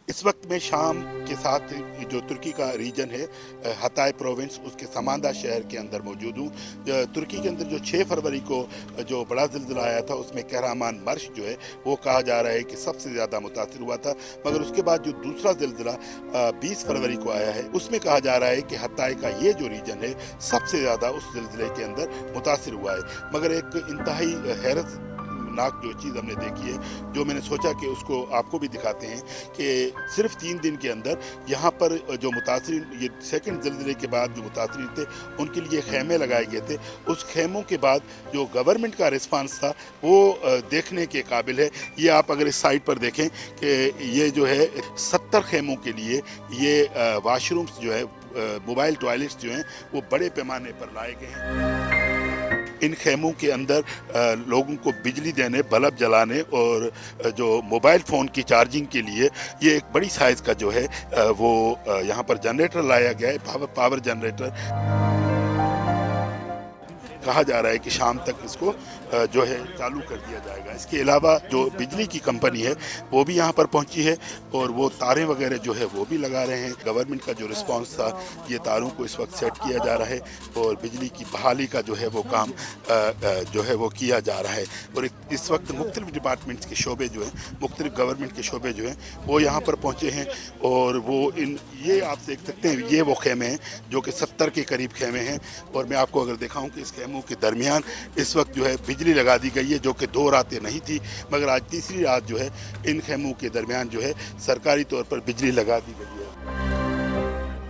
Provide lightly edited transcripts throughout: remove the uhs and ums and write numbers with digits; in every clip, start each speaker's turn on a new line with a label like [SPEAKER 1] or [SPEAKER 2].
[SPEAKER 1] इस वक्त मैं शाम के साथ जो तुर्की का रीजन है हताय प्रोविंस उसके समांदा शहर के अंदर मौजूद हूँ। तुर्की के अंदर जो 6 फरवरी को जो बड़ा ज़िलज़िला आया था उसमें कहरामान मर्श जो है वो कहा जा रहा है कि सबसे ज़्यादा मुतासिर हुआ था, मगर उसके बाद जो दूसरा ज़िलज़िला 20 फरवरी को आया है उसमें कहा जा रहा है कि हताय का ये जो रीजन है सबसे ज़्यादा उस ज़िलज़िले के अंदर मुतासिर हुआ है। मगर एक इंतहाई हैरत नाक जो चीज़ हमने देखी है, जो मैंने सोचा कि उसको आपको भी दिखाते हैं कि सिर्फ 3 दिन के अंदर यहाँ पर जो मुतासरीन, ये सेकंड ज़िलज़िले के बाद जो मुतासरीन थे उनके लिए खेमे लगाए गए थे। उस खेमों के बाद जो गवर्नमेंट का रिस्पांस था वो देखने के काबिल है। ये आप अगर इस साइड पर देखें कि ये जो है 70 खेमों के लिए ये वाशरूम्स जो है, मोबाइल टॉयलेट्स जो हैं वो बड़े पैमाने पर लाए गए हैं। इन खेमों के अंदर लोगों को बिजली देने, बल्ब जलाने और जो मोबाइल फ़ोन की चार्जिंग के लिए ये एक बड़ी साइज़ का जो है वो यहाँ पर जनरेटर लाया गया है, पावर जनरेटर। कहा जा रहा है कि शाम तक इसको जो है चालू कर दिया जाएगा। इसके अलावा जो बिजली की कंपनी है वो भी यहाँ पर पहुँची है और वो तारें वगैरह जो है वो भी लगा रहे हैं। गवर्नमेंट का जो रिस्पांस था, ये तारों को इस वक्त सेट किया जा रहा है और बिजली की बहाली का जो है वो काम जो है वो किया जा रहा है। और इस वक्त मुख्तलिफ डिपार्टमेंट्स के शोबे जो हैं, मुख्तलिफ गवर्नमेंट के शोबे जो हैं वो यहाँ पर पहुँचे हैं और वो ये आप देख सकते हैं, ये वो खेमे हैं जो कि 70 के करीब खेमे हैं। और मैं आपको अगर दिखाऊं कि इस खेमों के दरमियान इस वक्त जो है बिजली लगा दी गई है, जो कि 2 रातें नहीं थी, मगर आज तीसरी रात जो है इन खेमों के दरमियान जो है सरकारी तौर पर बिजली लगा दी गई है।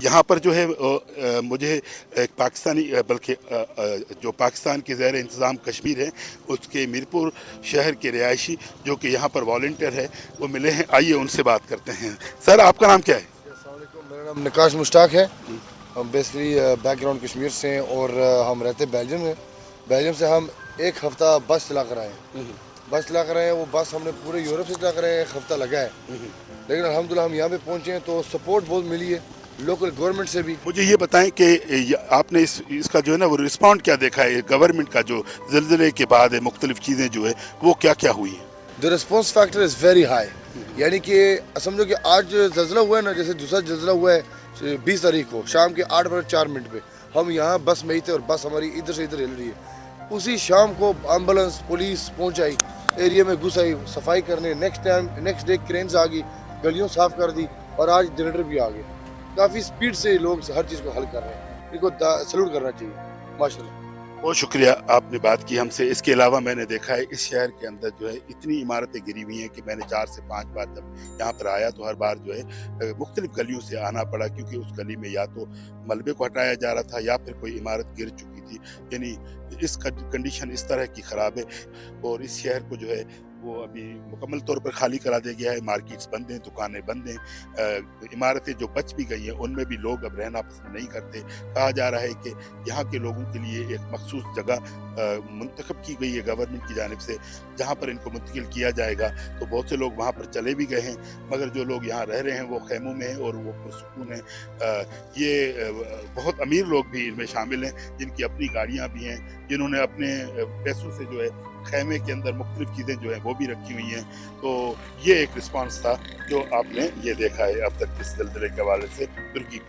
[SPEAKER 1] यहाँ पर जो है मुझे एक पाकिस्तानी, बल्कि जो पाकिस्तान के ज़ेर इंतज़ाम कश्मीर है उसके मीरपुर शहर के रिहायशी जो कि यहाँ पर वॉलंटियर है वो मिले हैं। आइए उनसे बात करते हैं। सर, आपका नाम क्या है?
[SPEAKER 2] मेरा नाम निकाश मुश्ताक है। हम बेसिकली बैकग्राउंड कश्मीर से हैं और हम रहते बेल्जियम में। बेल्जियम से हम एक हफ़्ता बस चला कर आए हैं। बस चला कर आए हैं, वो बस हमने पूरे यूरोप से चला कर आए हैं, एक हफ़्ता लगा है। लेकिन अल्हम्दुलिल्लाह हम यहाँ पे पहुँचे हैं तो सपोर्ट बहुत मिली है लोकल गवर्नमेंट से भी।
[SPEAKER 1] मुझे ये बताएं कि आपने इसका जो है ना वो रिस्पॉन्ड क्या देखा है गवर्नमेंट का, जो ज़िलज़िले के बाद है मुख्तलिफ चीज़ें जो है वो क्या क्या हुई हैं?
[SPEAKER 2] The response factor is very high. यानी कि समझो कि आज ज़लज़ला हुआ है ना, जैसे दूसरा ज़लज़ला हुआ है 20 तारीख को शाम के 8:04 पे, हम यहाँ बस में ही थे और बस हमारी इधर से इधर हिल रही है। उसी शाम को एम्बुलेंस पुलिस पहुँच आई, एरिया में घुस आई सफाई करने। नेक्स्ट डे क्रेन्स आ गई, गलियों साफ़ कर दी और आज जनरेटर भी आ गया। काफ़ी स्पीड से लोग हर चीज़ को हल कर रहे हैं। इनको सैल्यूट करना चाहिए, माशाल्लाह।
[SPEAKER 1] बहुत शुक्रिया, आपने बात की हमसे। इसके अलावा मैंने देखा है इस शहर के अंदर जो है इतनी इमारतें गिरी हुई हैं कि मैंने 4 से 5 बार जब यहाँ पर आया तो हर बार जो है मुख्तलिफ गलियों से आना पड़ा, क्योंकि उस गली में या तो मलबे को हटाया जा रहा था या फिर कोई इमारत गिर चुकी थी। यानी इस कंडीशन इस तरह की ख़राब है और इस शहर को जो है वो अभी मुकम्मल तौर पर खाली करा दिया गया है। मार्केट्स बंद हैं, दुकानें बंद हैं, इमारतें जो बच भी गई हैं उनमें भी लोग अब रहना पसंद नहीं करते। कहा जा रहा है कि यहाँ के लोगों के लिए एक मखसूस जगह मुंतखब की गई है गवर्नमेंट की जानिब से, जहाँ पर इनको मुंतकिल किया जाएगा। तो बहुत से लोग वहाँ पर चले भी गए हैं, मगर जो लोग यहाँ रह रहे हैं वो खेमों में हैं और वो पुरसुकून हैं। ये बहुत अमीर लोग भी इनमें शामिल हैं जिनकी अपनी गाड़ियाँ भी हैं, जिन्होंने अपने पैसों से जो है खेमे के अंदर मुख्तलिफ चीज़ें जो हैं वो भी रखी हुई हैं। तो ये एक रिस्पांस था जो आपने ये देखा है अब तक इस ज़िलज़िले के हवाले से तुर्की।